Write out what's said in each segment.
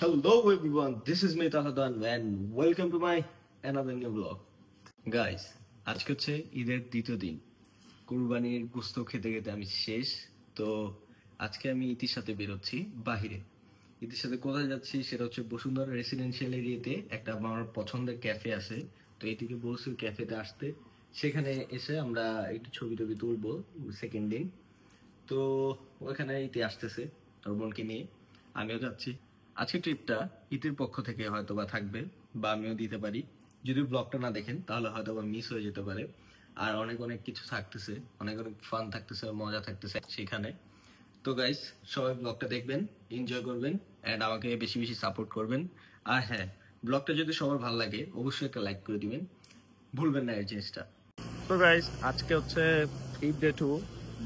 Hello everyone, this is me Tahadan and welcome to my another new vlog. Guys, আজকে হচ্ছে ঈদের দ্বিতীয় দিন। কুরবানির গোশত খেতে খেতে আমি শেষ। তো আজকে আমি ইতির সাথে বেরোচ্ছি বাহিরে। ইতির সাথে কোথায় যাচ্ছি সেটা হচ্ছে বসুন্ধরা রেসিডেন্সিয়াল এরিয়াতে একটা আমার পছন্দের ক্যাফে আছে। তো এটিকে বলছি ক্যাফেতে আসতে। সেখানে এসে আমরা একটু ছবি টবি তুলবো সেকেন্ড দিন। তো ওখানে ইতি আসতেছে ওর বোনকে নিয়ে, আমিও যাচ্ছি। আজকের ট্রিপটা ইতির পক্ষ থেকে হয়তো বা থাকবে বা আমিও দিতে পারি। যদি ব্লগটা না দেখেন তাহলে হয়তো বা মিস হয়ে যেতে পারে। আর অনেক অনেক কিছু থাকতেছে, অনেক অনেক ফান থাকতেছে, মজা থাকতেছে সেখানে। তো গাইস, সবাই ব্লগটা দেখবেন, এনজয় করবেন অ্যান্ড আমাকে বেশি বেশি সাপোর্ট করবেন। আর হ্যাঁ, ব্লগটা যদি সবার ভালো লাগে অবশ্যই একটা লাইক করে দিবেন, ভুলবেন না এই জিনিসটা। তো গাইস, আজকে হচ্ছে ঈদ ডে 2,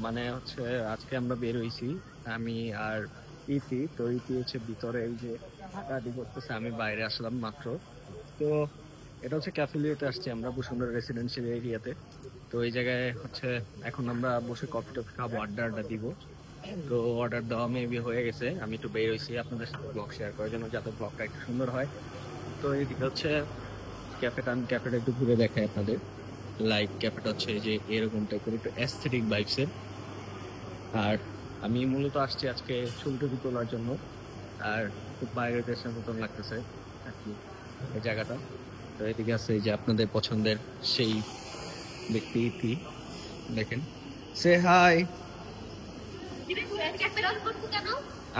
মানে হচ্ছে আজকে আমরা বের হইছি আমি আর ইতি। তো ইতি হচ্ছে ভিতরে এই যে হাঁটাহাঁটি করতেছে, আমি বাইরে আসলাম মাত্র। তো এটা হচ্ছে ক্যাফেলিয়াতে আসছি আমরা, বসুন্ধরা রেসিডেন্সিয়াল এরিয়াতে। তো এই জায়গায় হচ্ছে এখন আমরা বসে কফি টফি খাবো, আড্ডা দিব। তো অর্ডার দেওয়া মেবি হয়ে গেছে, আমি একটু বের হয়েছি আপনাদের সাথে ব্লগ শেয়ার করার জন্য যাতে ব্লগটা একটু সুন্দর হয়। তো এইদিকে হচ্ছে ক্যাফেটা, আমি ক্যাফেটা একটু ঘুরে দেখাই আপনাদের। লাইক ক্যাফেটা হচ্ছে যে এরকম টাইপের একটু অ্যাস্থেটিক ভাইবসের। আর আমি মূলত আসছি আজকে ছবি টবি তোলার জন্য। আর খুব বাইরের দেশের মতন লাগতেছে আর কি এই জায়গাটা। তো এদিকে আছে এই যে আপনাদের পছন্দের সেই ব্যক্তি ইতি, দেখেন। সে হাই।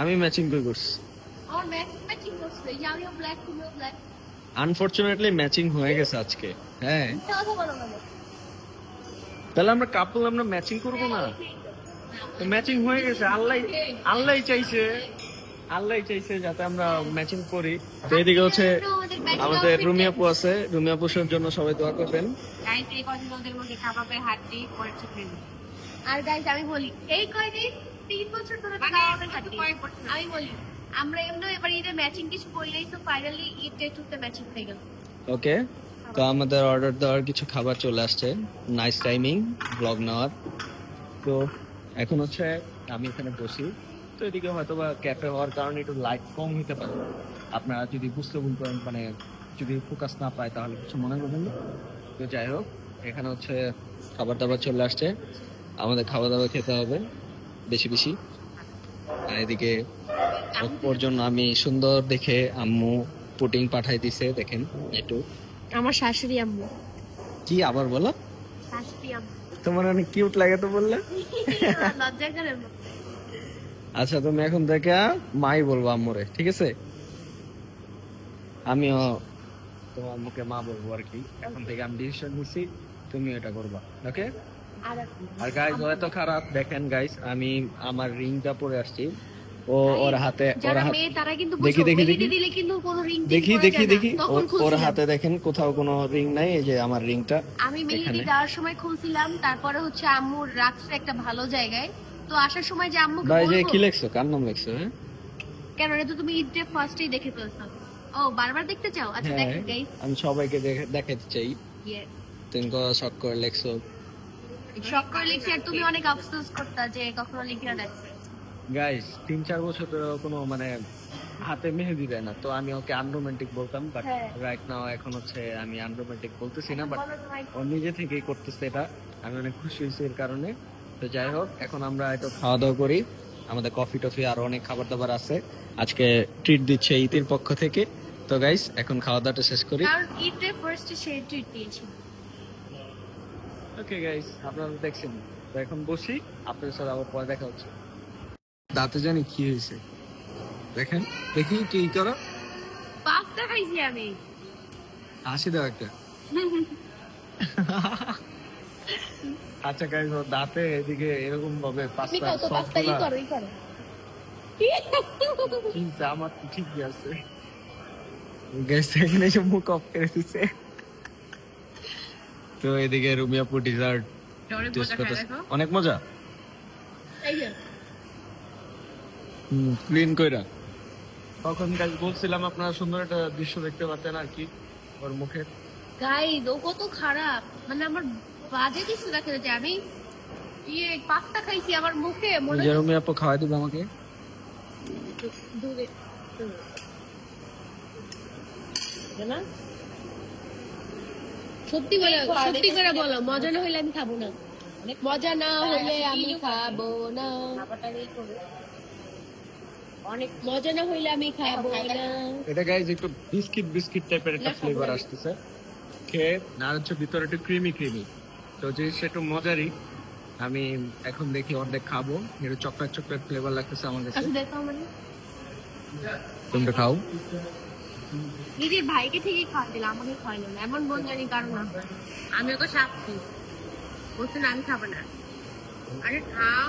আমি ম্যাচিং করে করছি। আনফরচুনেটলি ম্যাচিং হয়ে গেছে আজকে। হ্যাঁ, তাহলে আমরা কাপল, আমরা ম্যাচিং করবো না? ম্যাচিং হয়ে গেছে, আল্লাহ চাইছে যাতে আমরা ম্যাচিং করি। তো এদিকে হচ্ছে আমাদের রুমি আপু আছে, রুমি আপুর জন্য সবাই দোয়া করবেন। আর গাইস আমি বলি, এই কয়দিন 3 বছর ধরে আমি বলি আমরা এমনি এবার ঈদের ম্যাচিং কিছু করলেই তো ফাইনালি ঈদ ডে 2 তে ম্যাচিং হয়ে গেল। ওকে, তো আমাদের অর্ডার দেওয়ার কিছু খাবার চলে আসছে। নাইস টাইমিং ব্লগ নেওয়ার। তো এখন হচ্ছে আমি এখানে বসি। তো এদিকে হয়তো বা ক্যাফে হওয়ার কারণে একটু লাইট কম হতে পারে, আপনারা যদি বুঝতে ভুল করেন, মানে যদি ফোকাস না পায় তাহলে কিছু মনে করবেন না। তো যাই হোক, এখানে হচ্ছে খাবার দাবার চলে আসছে, আমাদের খাওয়া দাওয়া খেতে হবে বেশি বেশি। আর এদিকে ওর জন্য আমি সুন্দর দেখে আম্মু পুটিং পাঠাই দিছে, দেখেন একটু। আমার শাশুড়ি আম্মু। কি আবার বলো? শাশুড়ি আম্মু। তোমার অনেক কিউট লাগে তো বললে। লজ্জা করে। আচ্ছা, তুমি এখন থেকে মাই বলবো আম্মুরে, ঠিক আছে? আমিও তোমার মুখে মা বলবো আর কি। এখন থেকে আমি ডিসিশন নিছি, তুমি এটা করবা, ওকে? আর গাইস, ও এত খারাপ, দেখেন গাইস, আমি আমার রিংটা পরে আসছি। ও ওর হাতে, দেখি ওর হাতে দেখেন কোথাও কোনো রিং নাই। এই যে আমার রিংটা আমি মেহেদি দেওয়ার সময় খুলছিলাম, তারপরে হচ্ছে আম্মু রাখছে একটা ভালো জায়গায়। তো আসার সময় যে আম্মুকে বলবো, ভাই কি লেখছো, কার নাম লেখছো? হ্যাঁ, কেন এটা তো তুমি ঈদ ডে ফার্স্টেই দেখে ফেলছো। ও বারবার দেখতে চাও? আচ্ছা দেখো গাইস, আমি সবাইকে দেখাতে চাই। ইয়েস, তুমি তো শক করে লেখছো। শক করে লিখছি আর তুমি অনেক আফসোস করতা যে কখনো লিখে না দেখছো। গাইস, 3-4 বছর ধরে কোনো মানে হাতে মেহেদি দেয় না, তো আমি ওকে আনরোমান্টিক বলতাম। বাট রাইট নাও এখন হচ্ছে আমি আনরোমান্টিক বলতেছি না, বাট ও নিজে থেকেই করতেছে এটা। আমি অনেক খুশি হয়েছি এর কারণে। তো যাই হোক, এখন আমরা একটু খাওয়া দাওয়া করি। আমাদের কফি টফি আরো অনেক খাবার দাবার আছে, আজকে ট্রিট দিচ্ছে ইতির পক্ষ থেকে। তো গাইস, এখন খাওয়া দাওয়াটা শেষ করি। কারণ ঈদ ডে ফার্স্টে সে ট্রিট দিয়েছে। ওকে গাইস, আপনারা দেখছেন। তো এখন বসি, আপনাদের সাথে আবার পরে দেখা হচ্ছে। দাঁতে জানি কি হয়েছে, দেখেন, দেখি কি করো। পাস্তা খাইছি আমি। হাসি দাও একটা। আচ্ছা গাইস, ও দাঁতে এদিকে এরকম ভাবে পাস্তা পাস্তা ই করো ই করো। কি আমার তো ঠিকই আছে। গাইস এখানে এসে মুখ অফ করে দিছে। তো এদিকে রুমিয়া পু ডিজার্ট টেস্ট করতেছে, অনেক মজা। এই যে ক্লিন কইরা। তখন গাইস বলছিলাম আপনারা সুন্দর একটা দৃশ্য দেখতে পাচ্ছেন আর কি ওর মুখে। গাইস ও কত খারাপ, মানে আমার বাজে কিছু দেখা যাচ্ছে। আমি পাস্তা খাইছি, আমার মুখে মনে হয় রুমিয়া পু খাওয়াই দিবে আমাকে। দূরে না সত্যি করে বলো মজা না হইলে আমি খাবো না, মজা না হইলে আমি খাবো না, অনেক মজা না হইলে আমি খাবো না। এটা গাইজ একটু বিস্কিট টাইপের একটা ফ্লেভার আসতেছে, খেয়ে আর হচ্ছে ভিতরে একটু ক্রিমি তো জিনিসটা একটু মজারই। আমি এখন দেখি অর্ধেক খাবো, একটু চকলেট ফ্লেভার লাগতেছে আমার কাছে। আচ্ছা দেখো মানে তোমরা খাও। নিজের ভাইকে ঠিকই খাওয়া দিল, আমাকে খাওয়াইলো না, এমন বোন জানি কারণ না। আমি ওকে সাপছি, বলছে না আমি খাবো না। আরে খাও।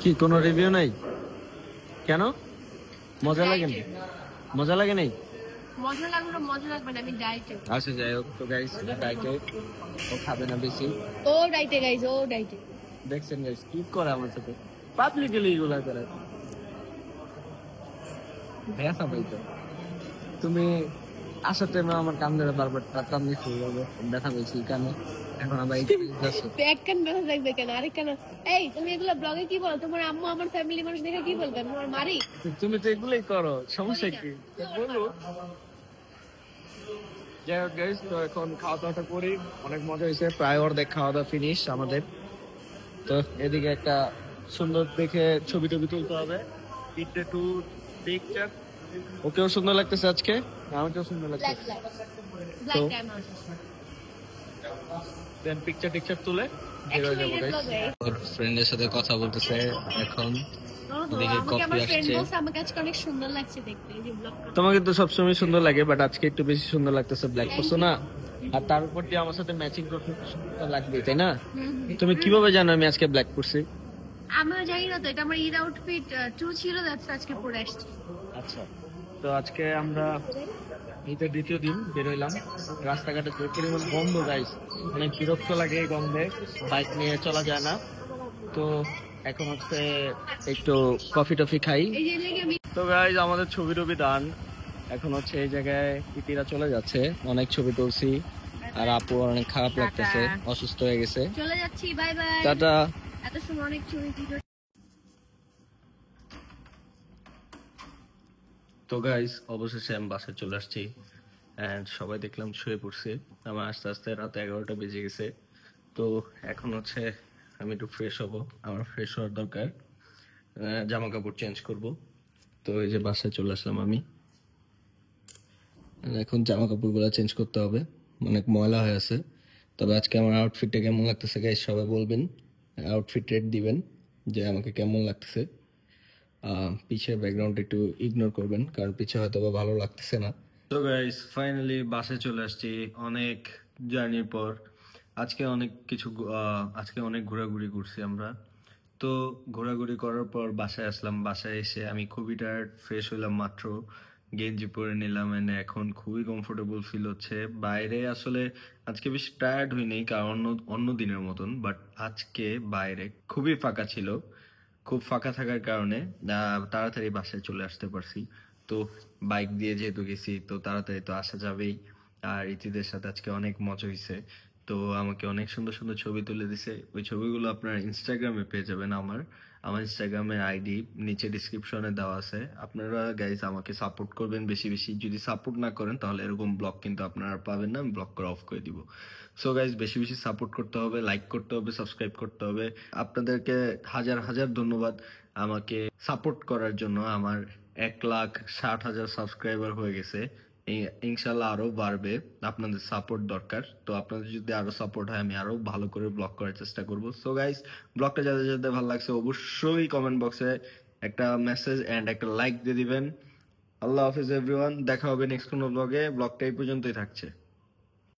কি কোনো রিভিউ নাই কেন? মজা লাগে নাই? মজা লাগলো, মজা লাগবে না, আমি ডাইটে। আচ্ছা যাই হোক, তো গাইস ডাইটে ও খাবে না বেশি। ও ডাইটে গাইস, ও ডাইটে। দেখছেন গাইস কি করে আমার সাথে, পাবলিকলি এগুলা করে। ব্যথা পাইতো তুমি আসার টাইমে আমার কান ধরে বারবার কান দিয়ে শুরু হবে, ব্যথা পেয়েছি কানে, এখন আবার এই যাচ্ছে। এক কান ব্যথা থাকবে কেন, আরেক কান? এই তুমি এগুলো ব্লগে কি বলো? তোমার আম্মু আমার ফ্যামিলি মানুষ দেখে কি বলবে? তোমার মারি? তুমি তো এগুলোই করো, সমস্যা কি বলো। যাই হোক গাইস, তো এখন খাওয়া দাওয়াটা করি, অনেক মজা হয়েছে, প্রায় অর্ধেক খাওয়া দাওয়া ফিনিশ আমাদের। তো এদিকে একটা সুন্দর দেখে ছবি টবি তুলতে হবে, পিকচার টু পিকচার। ওকেও সুন্দর লাগতেছে আজকে, আমাকেও সুন্দর ব্ল্যাক লাগতেছে। ব্ল্যাক টাইম দেন পিকচার তুলে Actually, এটা vlog এ। ওর ফ্রেন্ডের সাথে কথা বলতেছে এখন। ওদিকে আমাকে কফি আমার ফ্রেন্ড আসছে। বলছে আমাকে আজকে অনেক সুন্দর লাগছে দেখতে, এই যে ব্লগ। তোমাকে তো সবসময় সুন্দর লাগে, বাট আজকে একটু বেশি সুন্দর লাগতেছে, ব্ল্যাক পরছো না, আর তার উপর দিয়ে আমার সাথে ম্যাচিং করতে সুন্দর লাগবে, তাই না? তুমি কিভাবে জানো আমি আজকে ব্ল্যাক পরছি? আমিও জানি না তো, এটা আমার ঈদ আউটফিট 2 ছিল, দ্যাটস আজকে পরে আসছি। আচ্ছা, তো আজকে আমরা ঈদের দ্বিতীয় দিন বেরোইলাম, রাস্তাঘাটে যে পরিমাণ গন্ধ গাইস, অনেক বিরক্ত লাগে এই গন্ধে, বাইক নিয়ে চলা যায় না। তো এখন হচ্ছে একটু কফি টফি খাই। এই যে লেগে আমি তো গাইজ আমাদের ছবি টবি দান, এখন হচ্ছে এই জায়গায় ইতিরা চলে যাচ্ছে, অনেক ছবি তুলছি, আর আপু অনেক খারাপ লাগতেছে, অসুস্থ হয়ে গেছে। চলে যাচ্ছি, বাই বাই। টাটা। এত সময় অনেক ছবি ভিডিও। তো গাইজ অবশেষে আমি বাসায় চলে আসছি, এন্ড সবাই দেখলাম শুয়ে পড়ছে, আমার আস্তে আস্তে রাত 11টা বেজে গেছে। তো এখন হচ্ছে আমি একটু ফ্রেশ হব, আমার ফ্রেশ হওয়ার দরকার, জামা কাপড় চেঞ্জ করব। তো এই যে বাসায় চলে আসলাম আমি, এখন জামা কাপড়গুলো চেঞ্জ করতে হবে, অনেক ময়লা হয়ে আছে। তবে আজকে আমার আউটফিটটা কেমন লাগতেছে গাইস সবাই বলবেন, আউটফিট রেট দিবেন যে আমাকে কেমন লাগতেছে। পিছের ব্যাকগ্রাউন্ড একটু ইগনোর করবেন, কারণ পিছে হয়তো বা ভালো লাগতেছে না। তো গাইস ফাইনালি বাসে চলে আসছি অনেক জার্নির পর। আজকে অনেক ঘোরাঘুরি করছি আমরা। তো ঘোরাঘুরি করার পর বাসায় আসলাম, বাসায় এসে আমি খুবই টায়ার্ড, ফ্রেশ হইলাম মাত্র, গেঞ্জি পরে নিলাম, এনে এখন খুবই কমফোর্টেবল ফিল হচ্ছে। বাইরে আসলে আজকে বেশি টায়ার্ড হইনি, কারণ অন্য দিনের মতন, বাট আজকে বাইরে খুবই ফাঁকা ছিল। খুব ফাঁকা থাকার কারণে তাড়াতাড়ি বাসায় চলে আসতে পারছি। তো বাইক দিয়ে যেহেতু গেছি, তো তাড়াতাড়ি তো আসা যাবেই। আর ইতিদের সাথে আজকে অনেক মজা হয়েছে, তো আমাকে অনেক সুন্দর সুন্দর ছবি তুলে দিছে। ওই ছবিগুলো আপনারা ইনস্টাগ্রামে পেয়ে যাবেন, আমার ইনস্টাগ্রামের আইডি নিচে ডিসক্রিপশনে দেওয়া আছে। আপনারা গাইজ আমাকে সাপোর্ট করবেন বেশি বেশি, যদি সাপোর্ট না করেন তাহলে এরকম ব্লগ কিন্তু আপনারা পাবেন না, আমি ব্লগ করা অফ করে দিব। সো গাইজ বেশি বেশি সাপোর্ট করতে হবে, লাইক করতে হবে, সাবস্ক্রাইব করতে হবে। আপনাদেরকে হাজার হাজার ধন্যবাদ আমাকে সাপোর্ট করার জন্য। আমার 1,60,000 সাবস্ক্রাইবার হয়ে গেছে, ইনশাল্লাহ আরো বাড়বে, আপনাদের সাপোর্ট দরকার। তো আপনাদের যদি আরো সাপোর্ট হয় আমি আরো ভালো করে ব্লগ করার চেষ্টা করব। সো গাইস ব্লগটা যাদের যাদের ভালো লাগছে অবশ্যই কমেন্ট বক্সে একটা মেসেজ এন্ড একটা লাইক দিয়ে দিবেন। আল্লাহ হাফিজ এভরিওয়ান, দেখা হবে নেক্সট কোনো ব্লগে। ব্লগটা এই পর্যন্তই থাকছে।